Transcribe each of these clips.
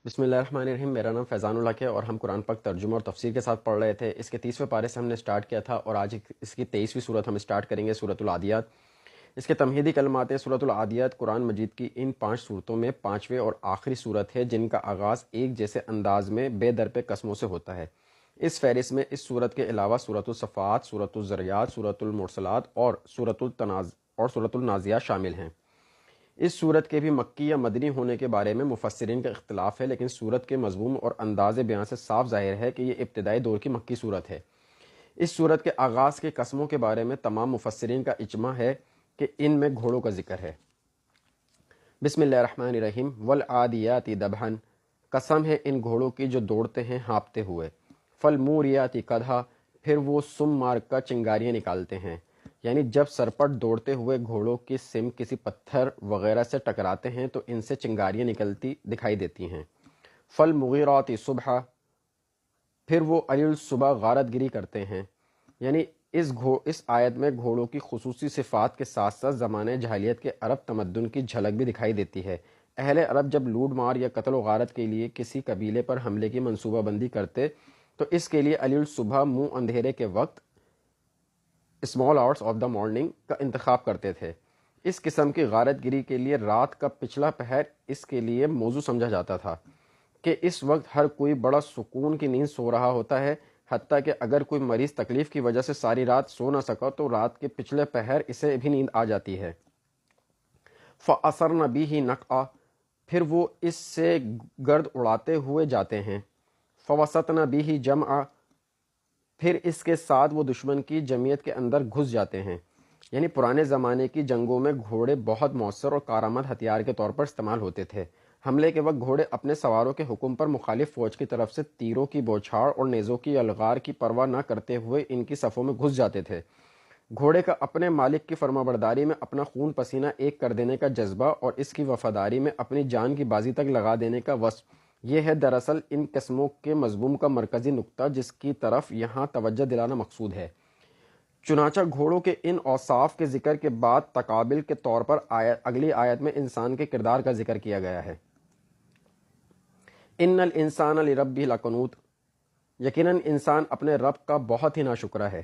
بسم اللہ الرحمن الرحیم۔ میرا نام فیضان اللہ ہے اور ہم قرآن پاک ترجمہ اور تفسیر کے ساتھ پڑھ رہے تھے۔ اس کے 30ویں پارے سے ہم نے سٹارٹ کیا تھا اور آج اس کی 23ویں صورت ہم سٹارٹ کریں گے، سورۃ العادیات۔ اس کے تمہیدی کلمات ہیں: سورۃ العادیات قرآن مجید کی ان 5 صورتوں میں 5ویں اور آخری صورت ہے جن کا آغاز ایک جیسے انداز میں بے درپے قسموں سے ہوتا ہے۔ اس فہرست میں اس صورت کے علاوہ سورۃ الصفات، سورۃ الذریات، سورۃ المرسلات اور سورۃ النازعات شامل ہیں۔ اس صورت کے بھی مکی یا مدنی ہونے کے بارے میں مفسرین کا اختلاف ہے، لیکن صورت کے مضمون اور انداز بیان سے صاف ظاہر ہے کہ یہ ابتدائی دور کی مکی صورت ہے۔ اس صورت کے آغاز کے قسموں کے بارے میں تمام مفسرین کا اجماع ہے کہ ان میں گھوڑوں کا ذکر ہے۔ بسم اللہ الرحمن الرحیم۔ والعادیات دبحن، قسم ہے ان گھوڑوں کی جو دوڑتے ہیں ہانپتے ہوئے۔ فالموریات قدحا، پھر وہ سم مار کر چنگاریاں نکالتے ہیں، یعنی جب سرپٹ دوڑتے ہوئے گھوڑوں کی سم کسی پتھر وغیرہ سے ٹکراتے ہیں تو ان سے چنگاریاں نکلتی دکھائی دیتی ہیں۔ فالمغیرات صبحا، پھر وہ علی الصبح غارت گری کرتے ہیں، یعنی اس آیت میں گھوڑوں کی خصوصی صفات کے ساتھ ساتھ زمانہ جاہلیت کے عرب تمدن کی جھلک بھی دکھائی دیتی ہے۔ اہل عرب جب لوٹ مار یا قتل و غارت کے لیے کسی قبیلے پر حملے کی منصوبہ بندی کرتے تو اس کے لیے علی الصبح منہ اندھیرے کے وقت small hours of the morning کا انتخاب کرتے تھے۔ اس قسم کی غارت گری کے لیے رات کا پچھلا پہر اس کے لیے موزوں سمجھا جاتا تھا کہ اس وقت ہر کوئی بڑا سکون کی نیند سو رہا ہوتا ہے، حتیٰ کہ اگر کوئی مریض تکلیف کی وجہ سے ساری رات سو نہ سکا تو رات کے پچھلے پہر اسے بھی نیند آ جاتی ہے۔ فَأَثَرْنَ بِهِ نَقْعًا، پھر وہ اس سے گرد اڑاتے ہوئے جاتے ہیں۔ فَوَسَطْنَ بِهِ جَمْعًا، پھر اس کے ساتھ وہ دشمن کی جمعیت کے اندر گھس جاتے ہیں۔ یعنی پرانے زمانے کی جنگوں میں گھوڑے بہت مؤثر اور کارآمد ہتھیار کے طور پر استعمال ہوتے تھے۔ حملے کے وقت گھوڑے اپنے سواروں کے حکم پر مخالف فوج کی طرف سے تیروں کی بوچھاڑ اور نیزوں کی الغار کی پرواہ نہ کرتے ہوئے ان کی صفوں میں گھس جاتے تھے۔ گھوڑے کا اپنے مالک کی فرمانبرداری میں اپنا خون پسینہ ایک کر دینے کا جذبہ اور اس کی وفاداری میں اپنی جان کی بازی تک لگا دینے کا وصف، یہ ہے دراصل ان قسموں کے مضمون کا مرکزی نقطہ جس کی طرف یہاں توجہ دلانا مقصود ہے۔ چنانچہ گھوڑوں کے ان اوصاف کے ذکر کے بعد تقابل کے طور پر اگلی آیت میں انسان کے کردار کا ذکر کیا گیا ہے۔ ان الانسان لربہ لقنوط، یقیناً انسان اپنے رب کا بہت ہی ناشکرہ ہے۔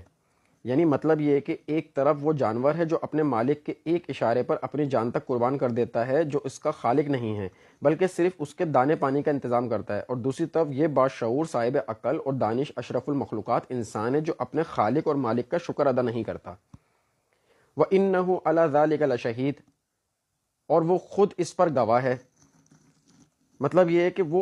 یعنی مطلب یہ ہے کہ ایک طرف وہ جانور ہے جو اپنے مالک کے ایک اشارے پر اپنی جان تک قربان کر دیتا ہے، جو اس کا خالق نہیں ہے بلکہ صرف اس کے دانے پانی کا انتظام کرتا ہے، اور دوسری طرف یہ باشعور صاحب عقل اور دانش اشرف المخلوقات انسان ہے جو اپنے خالق اور مالک کا شکر ادا نہیں کرتا۔ وَإِنَّهُ عَلَى ذَلِكَ لَشَهِيدٌ، اور وہ خود اس پر گواہ ہے۔ مطلب یہ ہے کہ وہ